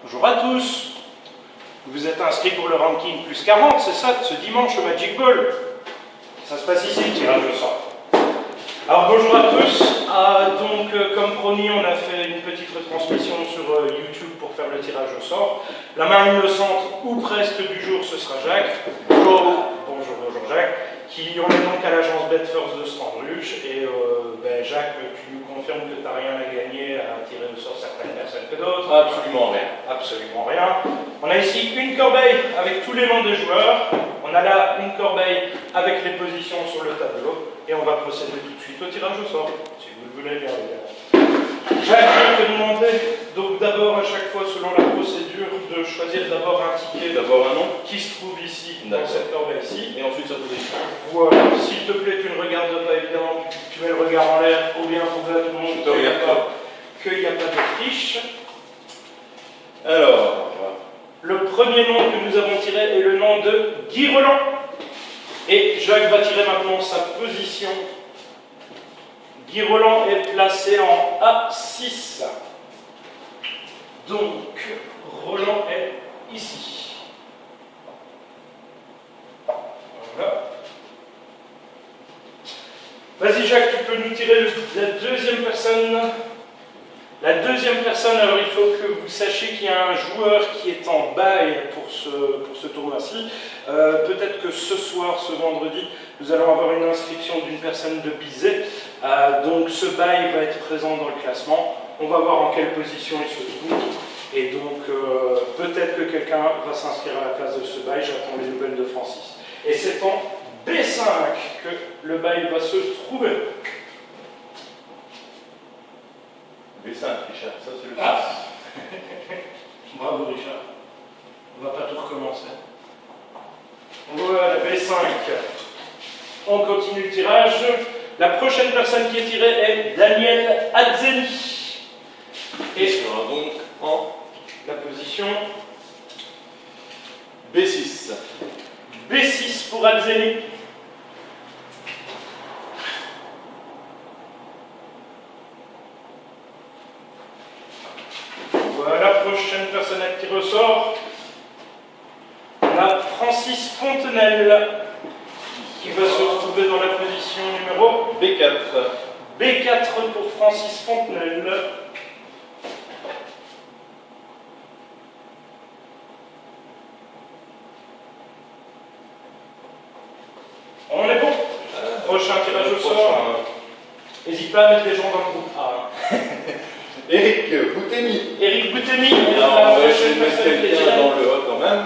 Bonjour à tous. Vous êtes inscrits pour le ranking plus 40, c'est ça, ce dimanche au Magic Ball. Ça se passe ici, le tirage au sort. Alors bonjour à tous. Comme promis, on a fait une petite retransmission sur YouTube pour faire le tirage au sort. La main innocente, ou presque du jour, ce sera Jacques. Bonjour Jacques. On est donc à l'agence Betfirst de Strandruch. Et Jacques, tu nous confirmes que tu n'as rien à gagner à tirer au sort certaines personnes que d'autres? Absolument rien. Absolument rien. On a ici une corbeille avec tous les noms des joueurs. On a là une corbeille avec les positions sur le tableau. Et on va procéder tout de suite au tirage au sort, si vous le voulez bien évidemment. Jacques, je vais te demander, donc d'abord à chaque fois selon la procédure, de choisir d'abord un ticket, d'abord un nom qui se trouve ici, dans cette corbeille-ci. Et ensuite sa position. Voilà, s'il te plaît, tu ne regardes pas évidemment, tu mets le regard en l'air, ou bien prouver à tout le monde qu'il n'y a pas de triche. Alors, le premier nom que nous avons tiré est le nom de Guy Roland. Et Jacques va tirer maintenant sa position. Guy Roland est placé en A6. Donc, Roland est ici. Voilà. Vas-y Jacques, tu peux nous tirer la deuxième personne. La deuxième personne, alors il faut que vous sachiez qu'il y a un joueur qui est en bail pour ce tournoi-ci. Peut-être que ce soir, ce vendredi, nous allons avoir une inscription d'une personne de Bizet. Donc ce bail va être présent dans le classement. On va voir en quelle position il se trouve. Et donc peut-être que quelqu'un va s'inscrire à la place de ce bail. J'attends les nouvelles de Francis. Et c'est en B5 que le bail va se trouver. B5, Richard, ça c'est le 6. Bravo Richard. On va pas tout recommencer. Voilà, B5. On continue le tirage. La prochaine personne qui est tirée est Daniel Azzeni. Et sera donc en la position B6. B6 pour Azzeni. Voilà, la prochaine personne à tirer au sort. On a Francis Fontenelle qui va se retrouver dans la position numéro B4. B4 pour Francis Fontenelle. On est bon. Prochain tirage au sort. N'hésite pas à mettre les gens dans le groupe A. Eric Boutemi. Eric Boutemi. Alors, je vais mettre quelqu'un dans le haut quand même.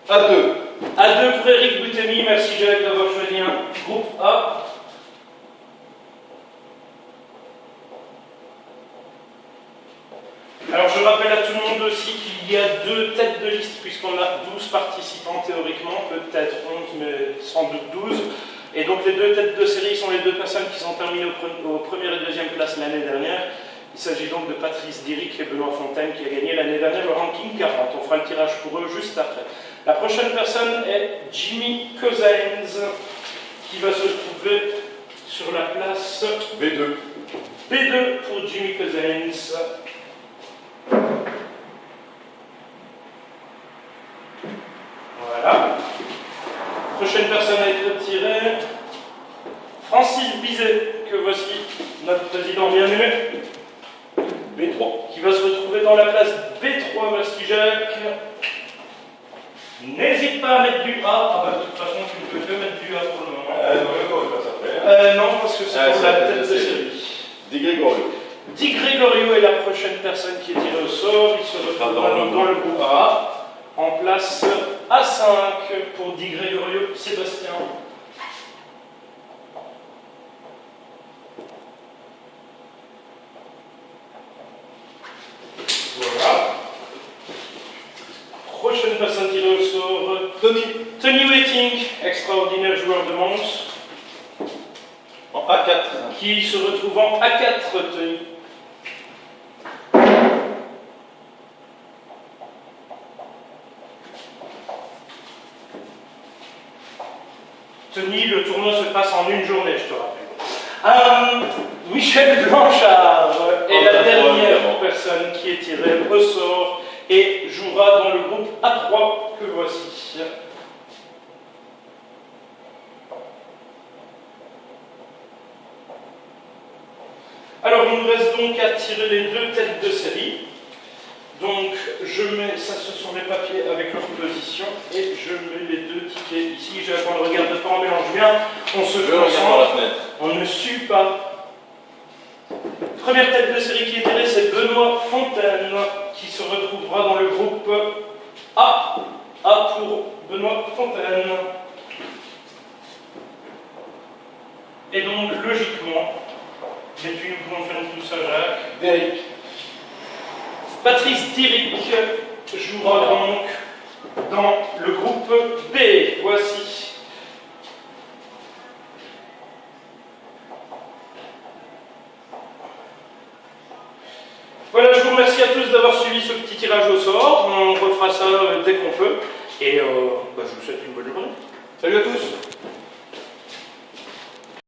A2. A2 pour Eric Boutemi. Merci Jacques d'avoir choisi un groupe A. Alors je rappelle à tout le monde aussi qu'il y a 2 têtes de liste puisqu'on a 12 participants théoriquement, peut-être 11 mais sans doute 12. Et donc les 2 têtes de série sont les 2 personnes qui sont terminées aux première et deuxième place l'année dernière. Il s'agit donc de Patrice Diric et Benoît Fontaine qui a gagné l'année dernière le ranking 40. On fera le tirage pour eux juste après. La prochaine personne est Jimmy Cousins qui va se trouver sur la place B2. B2 pour Jimmy Cousins. Voilà. Prochaine personne à être tirée, Francis Bizet, que voici, notre président bien aimé. B3. Qui va se retrouver dans la place B3, merci Jacques. N'hésite pas à mettre du A. De toute façon, tu ne peux que mettre du A pour le moment. Non, parce que c'est pour la tête de série. Di Gregorio. Di Gregorio est la prochaine personne qui est tirée au sort. Il se retrouve dans le groupe A. En place A5 pour Di Gregorio Sébastien. Voilà. Prochaine personne tirée au sort, Tony Wetting, extraordinaire joueur de Mons. En A4. Qui se retrouve en A4, Tony. Tony, le tournoi se passe en une journée, je te rappelle. Michel Blanchard est la dernière personne qui est tirée au au sort et jouera dans le groupe A3 que voici. Alors, il nous reste donc à tirer les deux têtes de série. Donc, je mets, ça ce sont les papiers avec leur position, et je mets les deux tickets ici. J'attends, ne regarde pas, on mélange bien, on se concentre, on ne sue pas. Première tête de série qui est tirée, c'est Benoît Fontaine, qui se retrouvera dans le groupe A. A pour Benoît Fontaine. Et donc, logiquement, mais tu nous confirmes tout ça, Jacques. Derrick. Patrice Diric jouera donc dans le groupe B. Voici. Voilà, je vous remercie à tous d'avoir suivi ce petit tirage au sort. On refera ça dès qu'on peut. Et je vous souhaite une bonne journée.